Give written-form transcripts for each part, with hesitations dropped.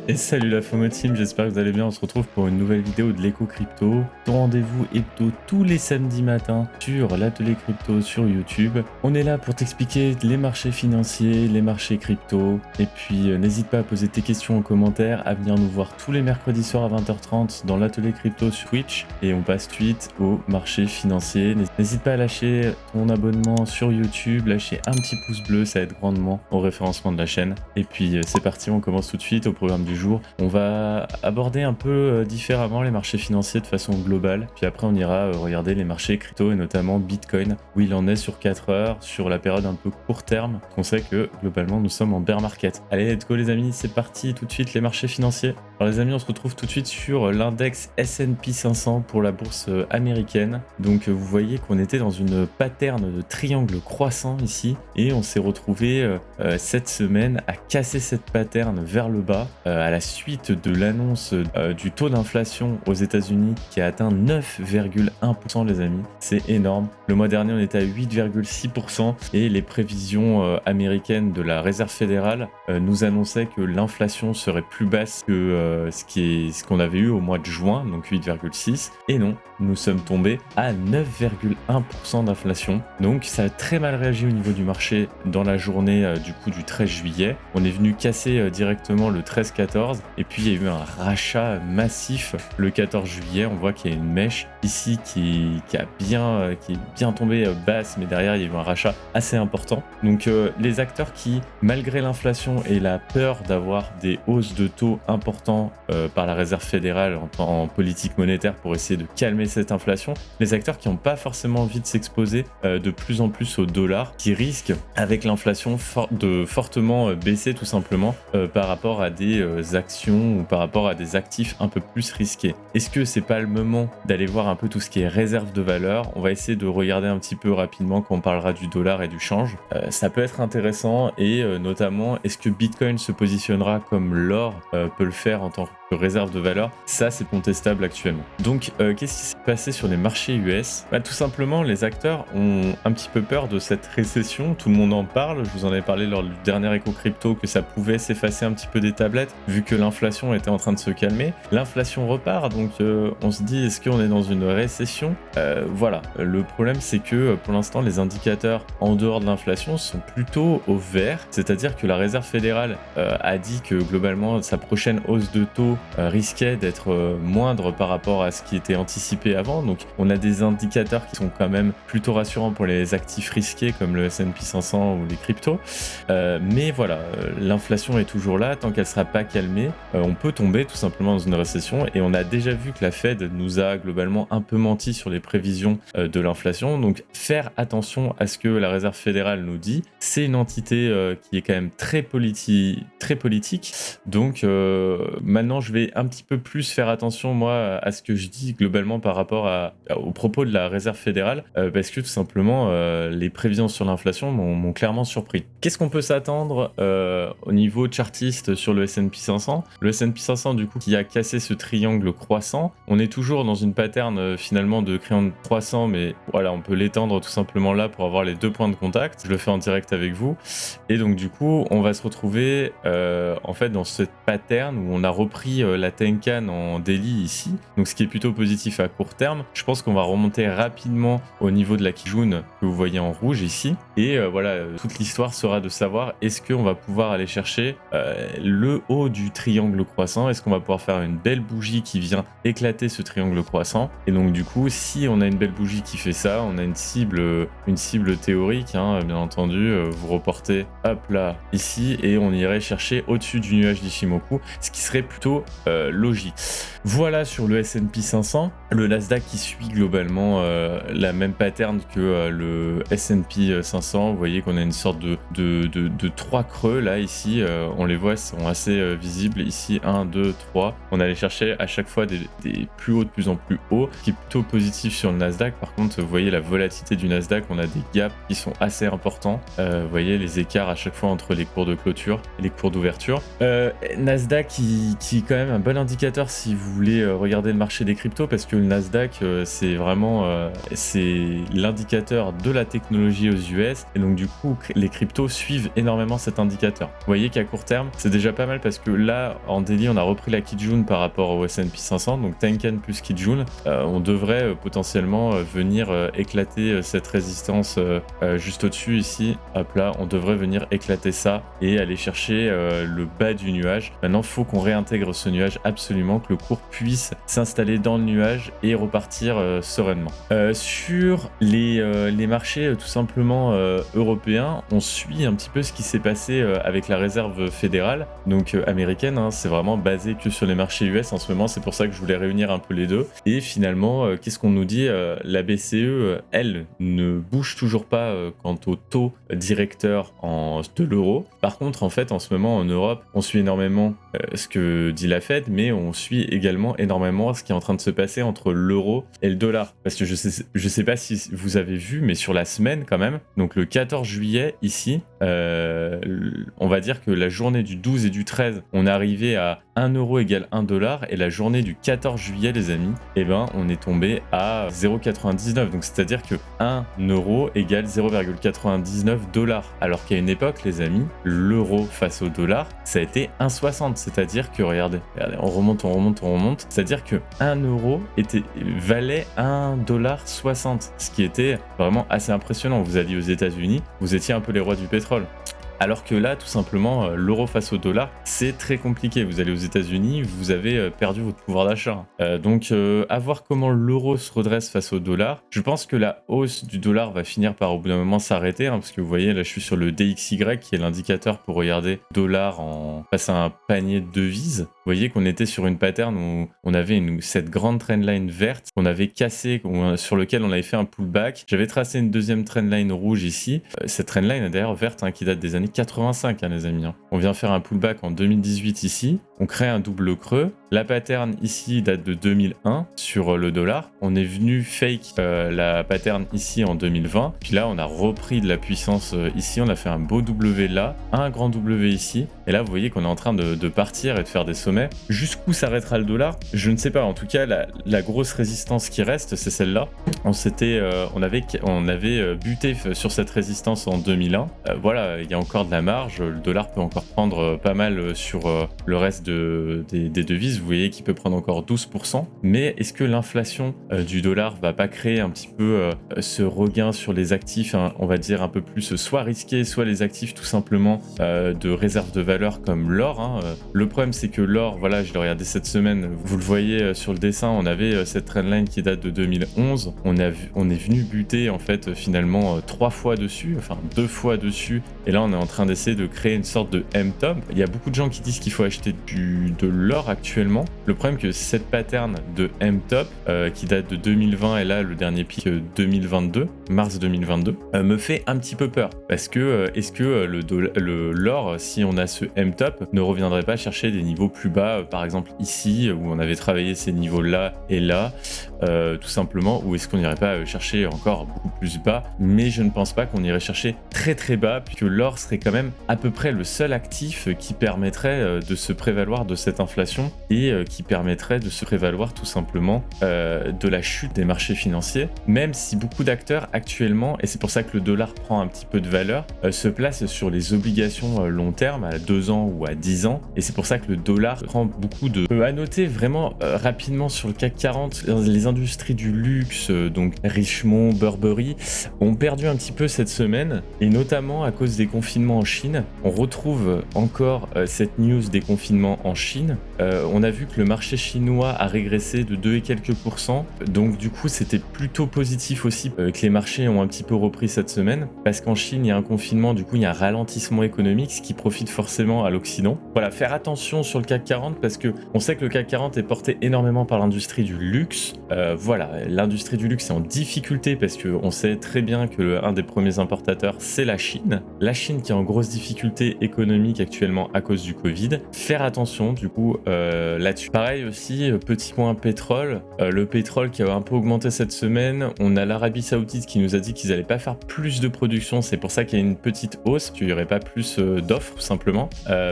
Et salut la FOMO Team, j'espère que vous allez bien. On se retrouve pour une nouvelle vidéo de l'éco crypto. Ton rendez-vous hebdo tous les samedis matins sur l'atelier crypto sur YouTube. On est là pour t'expliquer les marchés financiers, les marchés crypto. Et puis n'hésite pas à poser tes questions en commentaire, à venir nous voir tous les mercredis soirs à 20h30 dans l'atelier crypto sur Twitch. Et on passe suite aux marchés financiers. N'hésite pas à lâcher ton abonnement sur YouTube, lâcher un petit pouce bleu, ça aide grandement au référencement de la chaîne. Et puis c'est parti, on commence tout de suite au programme du jour. On va aborder un peu différemment les marchés financiers de façon globale, puis après on ira regarder les marchés crypto et notamment Bitcoin, où il en est sur 4 heures, sur la période un peu court terme. On sait que globalement nous sommes en bear market. Allez, let's go les amis, c'est parti tout de suite les marchés financiers. Alors les amis, on se retrouve tout de suite sur l'index S&P 500 pour la bourse américaine. Donc vous voyez qu'on était dans une pattern de triangle croissant ici, et on s'est retrouvé cette semaine à casser cette pattern vers le bas à la suite de l'annonce du taux d'inflation aux États-Unis qui a atteint 9,1% les amis. C'est énorme. Le mois dernier, on était à 8,6% et les prévisions américaines de la Réserve fédérale nous annonçaient que l'inflation serait plus basse que ce qu'on avait eu au mois de juin, donc 8,6%. Et non, nous sommes tombés à 9,1% d'inflation. Donc ça a très mal réagi au niveau du marché dans la journée du 13 juillet. On est venu casser directement le 13-14 et puis il y a eu un rachat massif le 14 juillet. On voit qu'il y a une mèche ici qui est bien tombée basse, mais derrière il y a eu un rachat assez important. Donc les acteurs qui, malgré l'inflation et la peur d'avoir des hausses de taux importants par la Réserve fédérale en politique monétaire pour essayer de calmer cette inflation, les acteurs qui n'ont pas forcément envie de s'exposer de plus en plus au dollar, qui risquent avec l'inflation de fortement baisser tout simplement par rapport à des actions ou par rapport à des actifs un peu plus risqués. Est-ce que c'est pas le moment d'aller voir un peu tout ce qui est réserve de valeur? On va essayer de regarder un petit peu rapidement quand on parlera du dollar et du change. Ça peut être intéressant et notamment est-ce que Bitcoin se positionnera comme l'or peut le faire en tant que réserve de valeur? Ça c'est contestable actuellement. Donc qu'est-ce qui s'est passé sur les marchés US? Tout simplement les acteurs ont un petit peu peur de cette récession, tout le monde en parle, je vous en ai parlé lors du dernier éco crypto que ça pouvait s'effacer un petit peu des tablettes vu que l'inflation était en train de se calmer. L'inflation repart, donc on se dit est-ce qu'on est dans une récession? Voilà, le problème c'est que pour l'instant les indicateurs en dehors de l'inflation sont plutôt au vert, c'est-à-dire que la Réserve fédérale a dit que globalement sa prochaine hausse de taux risquait d'être moindre par rapport à ce qui était anticipé avant. Donc on a des indicateurs qui sont quand même plutôt rassurants pour les actifs risqués comme le S&P 500 ou les cryptos. Mais voilà, l'inflation est toujours là, tant qu'elle ne sera pas calmée, on peut tomber tout simplement dans une récession et on a déjà vu que la Fed nous a globalement un peu menti sur les prévisions de l'inflation. Donc faire attention à ce que la Réserve fédérale nous dit. C'est une entité qui est quand même très politique. Donc maintenant je vais un petit peu plus faire attention moi à ce que je dis globalement par rapport aux propos de la Réserve fédérale parce que tout simplement les prévisions sur l'inflation m'ont clairement surpris. Qu'est-ce qu'on peut s'attendre au niveau chartiste sur le S&P 500? Le S&P 500 du coup qui a cassé ce triangle croissant, on est toujours dans une pattern finalement de triangle croissant, mais voilà, on peut l'étendre tout simplement là pour avoir les deux points de contact. Je le fais en direct avec vous et donc du coup on va se retrouver en fait dans cette pattern où on a repris la Tenkan en daily ici, donc ce qui est plutôt positif à court terme. Je pense qu'on va remonter rapidement au niveau de la Kijun que vous voyez en rouge ici et voilà, toute l'histoire sera de savoir est-ce qu'on va pouvoir aller chercher le haut du triangle croissant, est-ce qu'on va pouvoir faire une belle bougie qui vient éclater ce triangle croissant. Et donc du coup si on a une belle bougie qui fait ça, on a une cible théorique bien entendu, vous reportez hop là ici et on irait chercher au-dessus du nuage d'Ishimoku, ce qui serait plutôt logique. Voilà sur le S&P 500, le Nasdaq qui suit globalement la même pattern que le S&P 500. Vous voyez qu'on a une sorte de trois creux là ici, on les voit, sont assez visibles ici, 1, 2, 3. On allait chercher à chaque fois des plus hauts de plus en plus hauts, ce qui est plutôt positif sur le Nasdaq. Par contre, vous voyez la volatilité du Nasdaq, on a des gaps qui sont assez importants. Vous voyez les écarts à chaque fois entre les cours de clôture et les cours d'ouverture. Nasdaq qui est quand même un bon indicateur si vous voulez regarder le marché des cryptos, parce que le Nasdaq Nasdaq, c'est vraiment c'est l'indicateur de la technologie aux US, et donc du coup les cryptos suivent énormément cet indicateur. Vous voyez qu'à court terme c'est déjà pas mal, parce que là en daily on a repris la Kijun par rapport au S&P 500, donc Tenkan plus Kijun, on devrait potentiellement venir éclater cette résistance juste au-dessus ici, hop là, on devrait venir éclater ça et aller chercher le bas du nuage. Maintenant faut qu'on réintègre ce nuage absolument, que le cours puisse s'installer dans le nuage et repartir sereinement. Sur les marchés tout simplement européens, on suit un petit peu ce qui s'est passé avec la réserve fédérale, donc américaine, hein, c'est vraiment basé que sur les marchés US en ce moment, c'est pour ça que je voulais réunir un peu les deux. Et finalement, qu'est-ce qu'on nous dit? La BCE, elle, ne bouge toujours pas quant au taux directeur de l'euro. Par contre, en fait, en ce moment en Europe, on suit énormément ce que dit la Fed, mais on suit également énormément ce qui est en train de se passer entre l'euro et le dollar. Parce que je sais pas si vous avez vu, mais sur la semaine quand même, donc le 14 juillet ici, on va dire que la journée du 12 et du 13, on est arrivé à 1 euro égale 1 dollar, et la journée du 14 juillet, les amis, eh ben, on est tombé à 0,99. Donc c'est-à-dire que 1 euro égale 0,99 dollars. Alors qu'à une époque, les amis, l'euro face au dollar, ça a été 1,60. C'est-à-dire que, regardez, on remonte. C'est-à-dire que 1 euro valait 1,60 $, ce qui était vraiment assez impressionnant. Vous alliez aux États-Unis, vous étiez un peu les rois du pétrole. Alors que là, tout simplement, l'euro face au dollar, c'est très compliqué. Vous allez aux États-Unis, vous avez perdu votre pouvoir d'achat. Donc, à voir comment l'euro se redresse face au dollar. Je pense que la hausse du dollar va finir par, au bout d'un moment, s'arrêter, hein, parce que vous voyez, là, je suis sur le DXY, qui est l'indicateur pour regarder dollar face à un panier de devises. Vous voyez qu'on était sur une pattern où on avait cette grande trendline verte qu'on avait cassée, sur lequel on avait fait un pullback. J'avais tracé une deuxième trendline rouge ici. Cette trendline est d'ailleurs verte, hein, qui date des années 85, hein, les amis. On vient faire un pullback en 2018 ici. On crée un double creux. La pattern ici date de 2001 sur le dollar. On est venu fake la pattern ici en 2020. Puis là, on a repris de la puissance ici. On a fait un beau W là, un grand W ici. Et là, vous voyez qu'on est en train de partir et de faire des sommets. Jusqu'où s'arrêtera le dollar? Je ne sais pas. En tout cas, la grosse résistance qui reste, c'est celle-là. On avait buté sur cette résistance en 2001. Voilà, il y a encore de la marge. Le dollar peut encore prendre pas mal sur le reste des devises. Vous voyez qu'il peut prendre encore 12%. Mais est-ce que l'inflation du dollar va pas créer un petit peu ce regain sur les actifs, hein, on va dire un peu plus soit risqués, soit les actifs tout simplement de réserve de valeur comme l'or, hein. Le problème, c'est que l'or, voilà, je l'ai regardé cette semaine, vous le voyez sur le dessin, on avait cette trendline qui date de 2011. On est venu buter en fait finalement 3 fois dessus, enfin 2 fois dessus, et là on est en train d'essayer de créer une sorte de M-top. Il y a beaucoup de gens qui disent qu'il faut acheter de l'or actuellement. Le problème, que cette pattern de M-top qui date de 2020, et là le dernier pic 2022, mars 2022, me fait un petit peu peur, parce que est-ce que l'or, si on a ce M-top, ne reviendrait pas chercher des niveaux plus bas, par exemple ici où on avait travaillé ces niveaux là et là, tout simplement, ou est-ce qu'on n'irait pas chercher encore beaucoup plus bas? Mais je ne pense pas qu'on irait chercher très très bas, puisque l'or serait quand même à peu près le seul actif qui permettrait de se prévaloir de cette inflation, et qui permettrait de se prévaloir tout simplement de la chute des marchés financiers, même si beaucoup d'acteurs actuellement, et c'est pour ça que le dollar prend un petit peu de valeur, se placent sur les obligations long terme à 2 ans ou à 10 ans, et c'est pour ça que le dollar prend beaucoup de... À noter vraiment rapidement sur le CAC 40, les industries du luxe, donc Richemont, Burberry, ont perdu un petit peu cette semaine, et notamment à cause des confinements en Chine. On retrouve encore cette news des confinements en Chine. On a vu que le marché chinois a régressé de 2 et quelques %, donc du coup c'était plutôt positif aussi que les marchés ont un petit peu repris cette semaine, parce qu'en Chine il y a un confinement, du coup il y a un ralentissement économique, ce qui profite forcément à l'Occident. Voilà, faire attention sur le CAC 40, parce que on sait que le CAC 40 est porté énormément par l'industrie du luxe. Voilà, l'industrie du luxe est en difficulté, parce qu'on sait très bien que un des premiers importateurs c'est la Chine. La Chine qui est en grosse difficulté économique actuellement à cause du Covid. Faire attention du coup là-dessus. Pareil aussi, petit point pétrole. Le pétrole qui a un peu augmenté cette semaine. On a l'Arabie Saoudite qui nous a dit qu'ils n'allaient pas faire plus de production. C'est pour ça qu'il y a une petite hausse, qu'il n'y aurait pas plus d'offres tout simplement.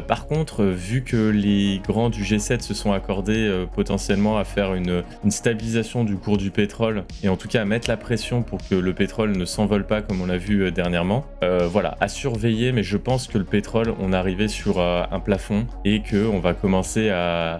Par contre, vu que les grands du G7 se sont accordés potentiellement à faire une stabilisation du cours du pétrole et en tout cas à mettre la pression pour que le pétrole ne s'envole pas comme on l'a vu dernièrement, voilà, à surveiller, mais je pense que le pétrole, on est arrivé sur un plafond et qu'on va commencer à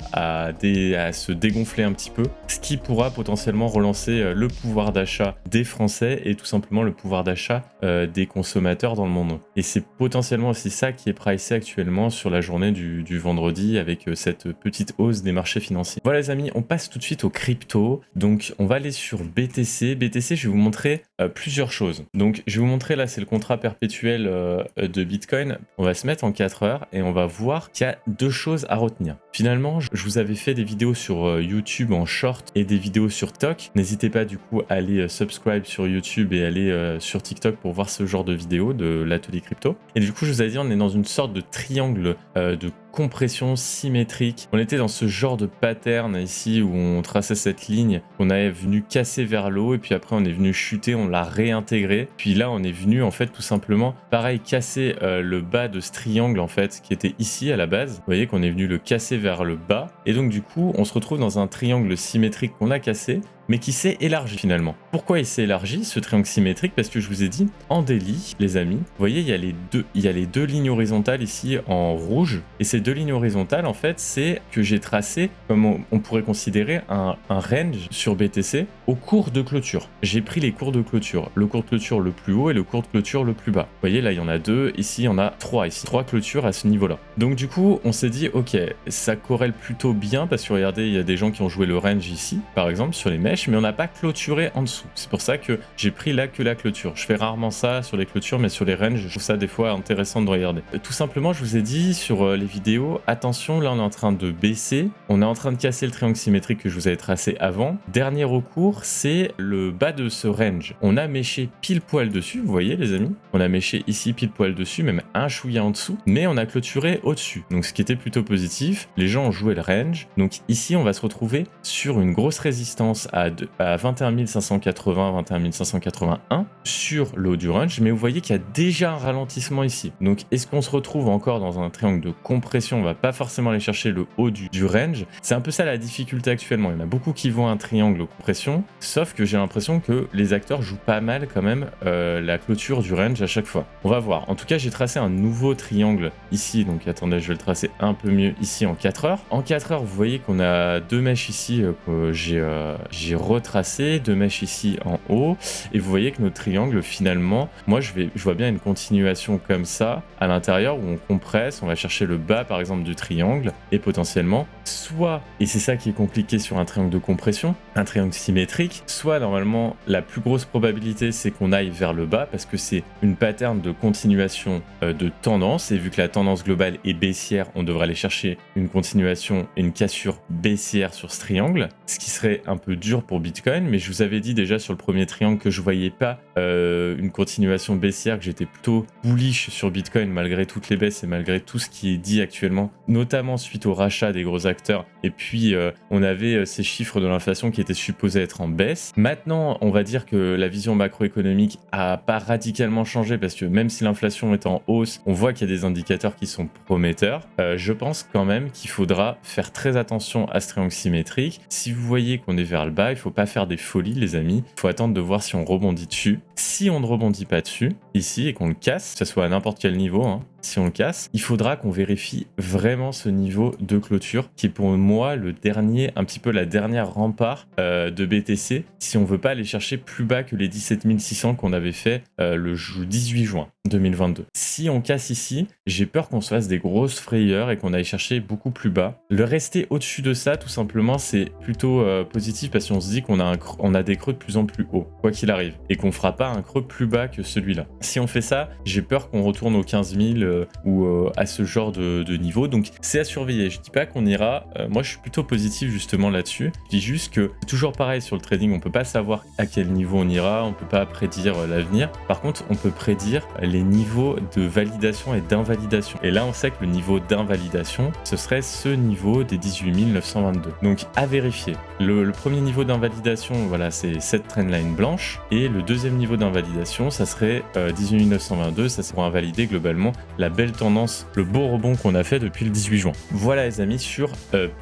se dégonfler un petit peu, ce qui pourra potentiellement relancer le pouvoir d'achat des Français et tout simplement le pouvoir d'achat des consommateurs dans le monde. Et c'est potentiellement aussi ça qui est pricé actuellement sur la journée du vendredi avec cette petite hausse des marchés financiers. Voilà les amis, on passe tout de suite aux cryptos. Donc on va aller sur BTC. BTC, je vais vous montrer plusieurs choses. Donc je vais vous montrer là, c'est le contrat perpétuel de Bitcoin. On va se mettre en 4 heures et on va voir qu'il y a deux choses à retenir. Finalement, je vous avais fait des vidéos sur YouTube en short et des vidéos sur TikTok. N'hésitez pas du coup à aller subscribe sur YouTube et aller sur TikTok pour voir ce genre de vidéos de l'atelier crypto. Et du coup, je vous avais dit, on est dans une sorte de triangle de compression symétrique. On était dans ce genre de pattern ici où on traçait cette ligne qu'on avait venu casser vers le haut et puis après on est venu chuter, on l'a réintégré. Puis là on est venu en fait tout simplement pareil casser le bas de ce triangle en fait qui était ici à la base. Vous voyez qu'on est venu le casser vers le bas et donc du coup on se retrouve dans un triangle symétrique qu'on a cassé mais qui s'est élargi finalement. Pourquoi il s'est élargi ce triangle symétrique? Parce que je vous ai dit, en daily, les amis, vous voyez, il y a les deux lignes horizontales ici en rouge, et ces deux lignes horizontales, en fait, c'est que j'ai tracé, comme on pourrait considérer, un range sur BTC au cours de clôture. J'ai pris les cours de clôture, le cours de clôture le plus haut et le cours de clôture le plus bas. Vous voyez, là, il y en a deux, ici, il y en a trois, ici, trois clôtures à ce niveau-là. Donc du coup, on s'est dit, ok, ça corrèle plutôt bien, parce que regardez, il y a des gens qui ont joué le range ici, par exemple, sur les mèches, mais on n'a pas clôturé en dessous. C'est pour ça que j'ai pris là que la clôture. Je fais rarement ça sur les clôtures, mais sur les ranges, je trouve ça des fois intéressant de regarder. Tout simplement, je vous ai dit sur les vidéos, attention, là on est en train de baisser, on est en train de casser le triangle symétrique que je vous avais tracé avant. Dernier recours, c'est le bas de ce range. On a méché pile poil dessus, vous voyez les amis, on a méché ici pile poil dessus, même un chouïa en dessous, mais on a clôturé au-dessus. Donc ce qui était plutôt positif, les gens ont joué le range. Donc ici, on va se retrouver sur une grosse résistance à 21 580, 21 581 sur le haut du range, mais vous voyez qu'il y a déjà un ralentissement ici. Donc est-ce qu'on se retrouve encore dans un triangle de compression? On va pas forcément aller chercher le haut du range. C'est un peu ça la difficulté actuellement. Il y en a beaucoup qui vont à un triangle de compression, sauf que j'ai l'impression que les acteurs jouent pas mal quand même la clôture du range à chaque fois. On va voir. En tout cas, j'ai tracé un nouveau triangle ici, donc attendez, je vais le tracer un peu mieux ici en 4 heures. En 4 heures, vous voyez qu'on a deux mèches ici que j'ai retracé, deux mèches ici en haut, et vous voyez que notre triangle finalement, moi je vois bien une continuation comme ça à l'intérieur où on compresse, on va chercher le bas par exemple du triangle et potentiellement soit, et c'est ça qui est compliqué sur un triangle de compression, un triangle symétrique, soit normalement la plus grosse probabilité c'est qu'on aille vers le bas parce que c'est une pattern de continuation de tendance, et vu que la tendance globale est baissière, on devrait aller chercher une continuation et une cassure baissière sur ce triangle, ce qui serait un peu dur pour Bitcoin, mais je vous avais dit déjà sur le premier triangle que je voyais pas une continuation baissière, que j'étais plutôt bullish sur Bitcoin malgré toutes les baisses et malgré tout ce qui est dit actuellement, notamment suite au rachat des gros acteurs, et puis on avait ces chiffres de l'inflation qui étaient supposés être en baisse. Maintenant, on va dire que la vision macroéconomique a pas radicalement changé parce que même si l'inflation est en hausse, on voit qu'il y a des indicateurs qui sont prometteurs. Je pense quand même qu'il faudra faire très attention à ce triangle symétrique. Si vous voyez qu'on est vers le bas, il faut pas faire des folies les amis, il faut attendre de voir si on rebondit dessus. Si on ne rebondit pas dessus, ici, et qu'on le casse, que ce soit à n'importe quel niveau, hein, si on le casse, il faudra qu'on vérifie vraiment ce niveau de clôture qui est pour moi le dernier, un petit peu la dernière rempart de BTC si on veut pas aller chercher plus bas que les 17 600 qu'on avait fait le 18 juin 2022. Si on casse ici, j'ai peur qu'on se fasse des grosses frayeurs et qu'on aille chercher beaucoup plus bas. Le rester au-dessus de ça, tout simplement, c'est plutôt positif parce qu'on se dit qu'on a des creux de plus en plus haut, quoi qu'il arrive, et qu'on fera pas un creux plus bas que celui-là. Si on fait ça, j'ai peur qu'on retourne aux 15 000 ou à ce genre de niveau. Donc c'est à surveiller. Je dis pas qu'on ira. Moi, je suis plutôt positif justement là-dessus. Je dis juste que toujours pareil sur le trading, on peut pas savoir à quel niveau on ira. On peut pas prédire l'avenir. Par contre, on peut prédire les niveaux de validation et d'invalidation. Et là, on sait que le niveau d'invalidation, ce serait ce niveau des 18 922. Donc à vérifier. Le premier niveau d'invalidation, voilà, c'est cette trendline blanche. Et le deuxième niveau d'invalidation, ça serait 18 922. Ça sera invalider globalement la belle tendance, le beau rebond qu'on a fait depuis le 18 juin. Voilà les amis sur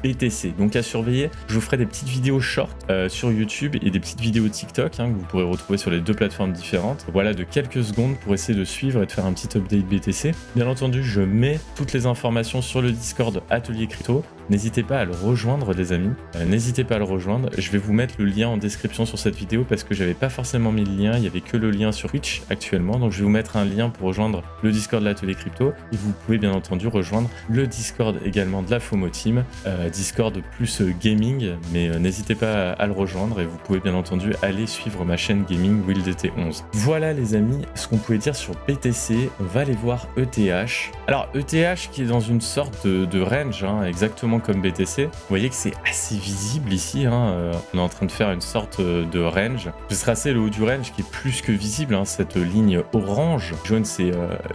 BTC. Donc à surveiller, je vous ferai des petites vidéos short sur YouTube et des petites vidéos TikTok que vous pourrez retrouver sur les deux plateformes différentes. Voilà, de quelques secondes pour essayer de suivre et de faire un petit update BTC. Bien entendu, je mets toutes les informations sur le Discord Atelier Crypto. N'hésitez pas à le rejoindre les amis, n'hésitez pas à le rejoindre. Je vais vous mettre le lien en description sur cette vidéo parce que j'avais pas forcément mis le lien, il y avait que le lien sur Twitch actuellement. Donc je vais vous mettre un lien pour rejoindre le Discord de l'Atelier Crypto et vous pouvez bien entendu rejoindre le Discord également de la FOMO Team, Discord plus gaming, mais n'hésitez pas à le rejoindre et vous pouvez bien entendu aller suivre ma chaîne gaming WillDT11. Voilà les amis, ce qu'on pouvait dire sur BTC. On va aller voir ETH. Alors ETH qui est dans une sorte de range, exactement comme BTC. Vous voyez que c'est assez visible ici, on est en train de faire une sorte de range. Ce sera assez le haut du range qui est plus que visible, cette ligne orange. Jaune c'est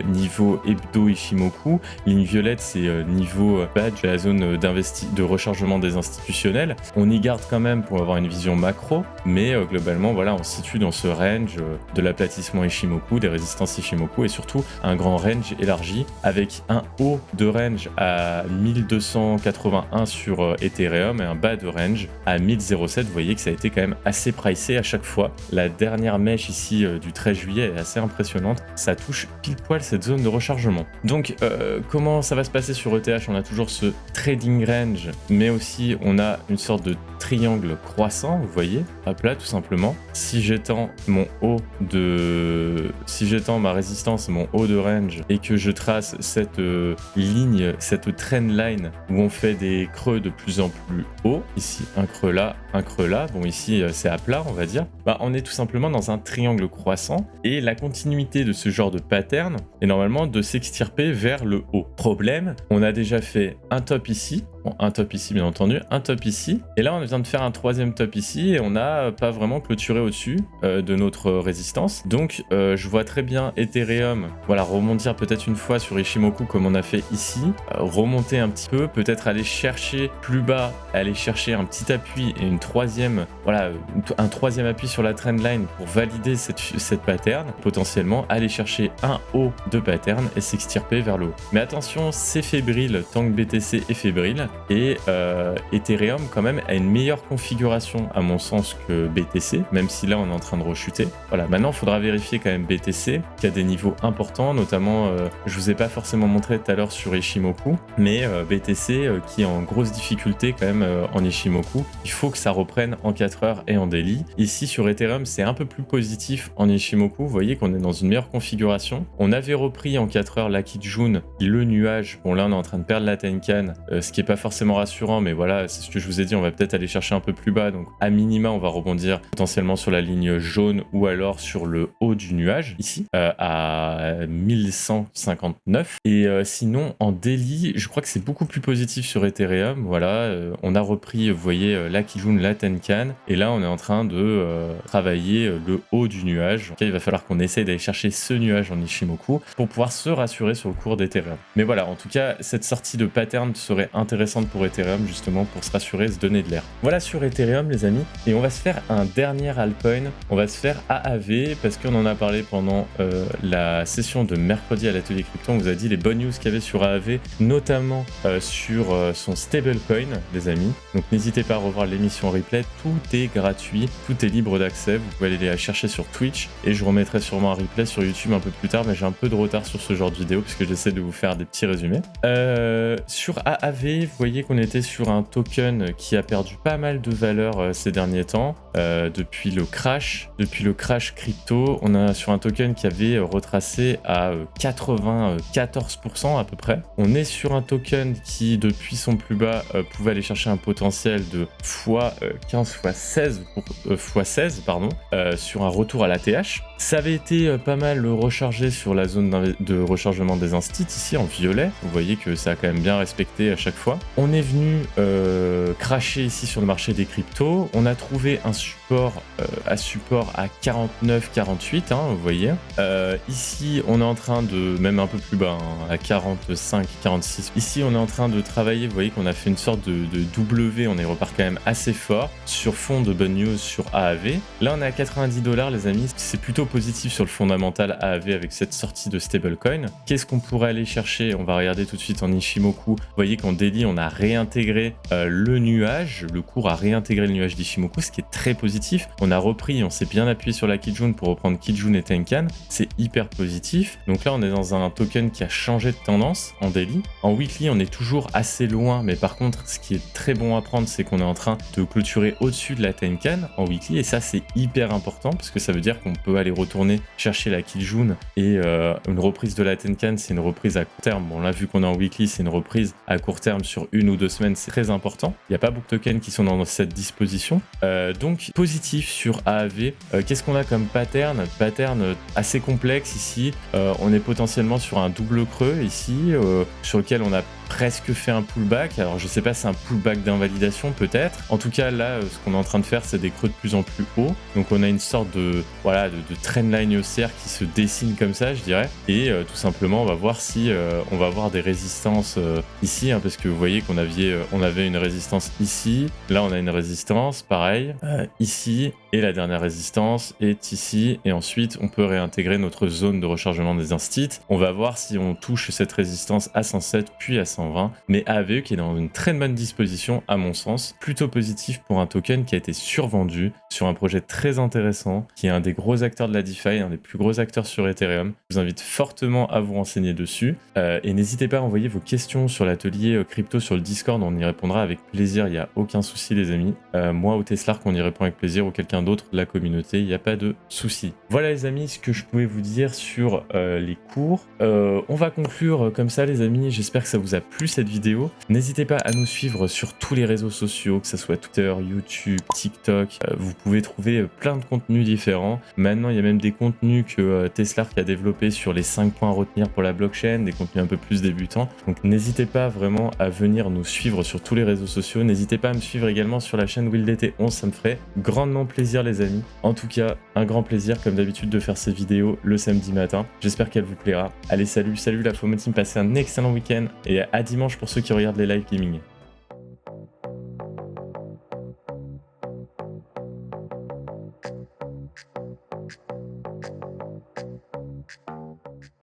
niveau hebdo Ishimoku, ligne violette c'est niveau badge, la zone de rechargement des institutionnels. On y garde quand même pour avoir une vision macro, mais globalement voilà, on se situe dans ce range de l'aplatissement Ishimoku, des résistances Ishimoku et surtout un grand range élargi avec un haut de range à 1281 sur Ethereum et un bas de range à 1007. Vous voyez que ça a été quand même assez pricé à chaque fois. La dernière mèche ici du 13 juillet est assez impressionnante. Ça touche pile poil cette zone de rechargement. Donc comment ça va se passer sur ETH? On a toujours ce trading range, mais aussi on a une sorte de triangle croissant, vous voyez, hop là tout simplement. Si j'étends ma résistance, mon haut de range, et que je trace cette ligne, cette trend line où on fait des creux de plus en plus haut, ici un creux là, bon ici c'est à plat on va dire, on est tout simplement dans un triangle croissant et la continuité de ce genre de pattern est normalement de s'extirper vers le haut. Problème, on a déjà fait un top ici, un top ici bien entendu, un top ici, et là on vient de faire un troisième top ici et on n'a pas vraiment clôturé au-dessus de notre résistance. Donc je vois très bien Ethereum, voilà, rebondir peut-être une fois sur Ishimoku comme on a fait ici, remonter un petit peu, peut-être aller chercher plus bas, aller chercher un petit appui et une troisième, voilà, un troisième appui sur la trendline pour valider cette pattern, potentiellement aller chercher un haut de pattern et s'extirper vers le haut. Mais attention, c'est fébrile tant que BTC est fébrile. Et Ethereum quand même a une meilleure configuration à mon sens que BTC, même si là on est en train de rechuter. Voilà, maintenant il faudra vérifier quand même BTC qui a des niveaux importants, notamment je vous ai pas forcément montré tout à l'heure sur Ishimoku, mais BTC qui est en grosse difficulté quand même en Ishimoku. Il faut que ça reprenne en 4 heures et en daily. Ici sur Ethereum c'est un peu plus positif en Ishimoku, vous voyez qu'on est dans une meilleure configuration. On avait repris en 4 heures Lakijun, le nuage, bon là on est en train de perdre la Tenkan, ce qui est pas forcément rassurant, mais voilà, c'est ce que je vous ai dit, on va peut-être aller chercher un peu plus bas, donc à minima on va rebondir potentiellement sur la ligne jaune ou alors sur le haut du nuage ici à 1159, et sinon en daily je crois que c'est beaucoup plus positif sur Ethereum. Voilà, on a repris, vous voyez, la Kijun, la Tenkan, et là on est en train de travailler le haut du nuage. Okay, il va falloir qu'on essaye d'aller chercher ce nuage en Ishimoku pour pouvoir se rassurer sur le cours d'Ethereum. Mais voilà, en tout cas cette sortie de pattern serait intéressante pour Ethereum justement pour se rassurer, se donner de l'air. Voilà sur Ethereum les amis, et on va se faire un dernier altcoin, on va se faire AAV parce qu'on en a parlé pendant la session de mercredi à l'atelier crypto. On vous a dit les bonnes news qu'il y avait sur AAV, notamment sur son stablecoin les amis, donc n'hésitez pas à revoir l'émission replay, tout est gratuit, tout est libre d'accès, vous pouvez aller la chercher sur Twitch et je remettrai sûrement un replay sur YouTube un peu plus tard, mais j'ai un peu de retard sur ce genre de vidéo parce que j'essaie de vous faire des petits résumés. Sur AAV, vous voyez qu'on était sur un token qui a perdu pas mal de valeur ces derniers temps. depuis le crash crypto. On a sur un token qui avait retracé à 94% à peu près. On est sur un token qui, depuis son plus bas, pouvait aller chercher un potentiel de x15, x16, sur un retour à l'ATH. Ça avait été pas mal rechargé sur la zone de rechargement des instits, ici en violet. Vous voyez que ça a quand même bien respecté à chaque fois. On est venu crasher ici sur le marché des cryptos. On a trouvé un support à 49-48, vous voyez. Ici, on est en train de, même un peu plus bas, à 45-46. Ici, on est en train de travailler. Vous voyez qu'on a fait une sorte de W. On est repart quand même assez fort sur fond de bonnes news sur AAV. Là, on est à 90$, les amis. C'est plutôt positif sur le fondamental AAV avec cette sortie de stablecoin. Qu'est-ce qu'on pourrait aller chercher? On va regarder tout de suite en Ishimoku. Vous voyez qu'en daily, on a réintégré le nuage. Le cours a réintégré le nuage d'Ishimoku, ce qui est très positif. On a repris, on s'est bien appuyé sur la Kijun pour reprendre Kijun et Tenkan. C'est hyper positif. Donc là, on est dans un token qui a changé de tendance en daily. En weekly, on est toujours assez loin, mais par contre, ce qui est très bon à prendre, c'est qu'on est en train de clôturer au-dessus de la Tenkan en weekly, et ça, c'est hyper important parce que ça veut dire qu'on peut aller retourner chercher la Kijun, et une reprise de la Tenkan, c'est une reprise à court terme. Bon, là, vu qu'on est en weekly, c'est une reprise à court terme sur 1 ou 2 semaines, c'est très important. Il n'y a pas beaucoup de tokens qui sont dans cette disposition. Donc, positif sur AAV. Qu'est-ce qu'on a comme pattern? Pattern assez complexe ici. On est potentiellement sur un double creux ici, sur lequel on a presque fait un pullback. Alors je sais pas, c'est un pullback d'invalidation peut-être. En tout cas là, ce qu'on est en train de faire, c'est des creux de plus en plus hauts. Donc on a une sorte de trendline haussière qui se dessine comme ça, je dirais. Et tout simplement, on va voir si on va avoir des résistances ici, parce que vous voyez qu'on avait une résistance ici. Là, on a une résistance, pareil, ici. Et la dernière résistance est ici. Et ensuite, on peut réintégrer notre zone de rechargement des instits. On va voir si on touche cette résistance à 107 puis à 120. Mais AAVE qui est dans une très bonne disposition, à mon sens. Plutôt positif pour un token qui a été survendu sur un projet très intéressant, qui est un des gros acteurs de la DeFi, un des plus gros acteurs sur Ethereum. Je vous invite fortement à vous renseigner dessus. Et n'hésitez pas à envoyer vos questions sur l'atelier crypto sur le Discord. On y répondra avec plaisir. Il n'y a aucun souci, les amis. Moi ou Teslark, on y répond avec plaisir, ou quelqu'un d'autre de la communauté, il n'y a pas de souci. Voilà les amis, ce que je pouvais vous dire sur les cours. On va conclure comme ça les amis, j'espère que ça vous a plu cette vidéo. N'hésitez pas à nous suivre sur tous les réseaux sociaux, que ce soit Twitter, YouTube, TikTok. Vous pouvez trouver plein de contenus différents. Maintenant il y a même des contenus que Teslark a développés sur les 5 points à retenir pour la blockchain, des contenus un peu plus débutants. Donc n'hésitez pas vraiment à venir nous suivre sur tous les réseaux sociaux. N'hésitez pas à me suivre également sur la chaîne WillDT11, ça me ferait grandement plaisir les amis. En tout cas, un grand plaisir comme d'habitude de faire ces vidéos le samedi matin. J'espère qu'elle vous plaira. Allez, salut la FOMO Team, passez un excellent week-end et à dimanche pour ceux qui regardent les live gaming.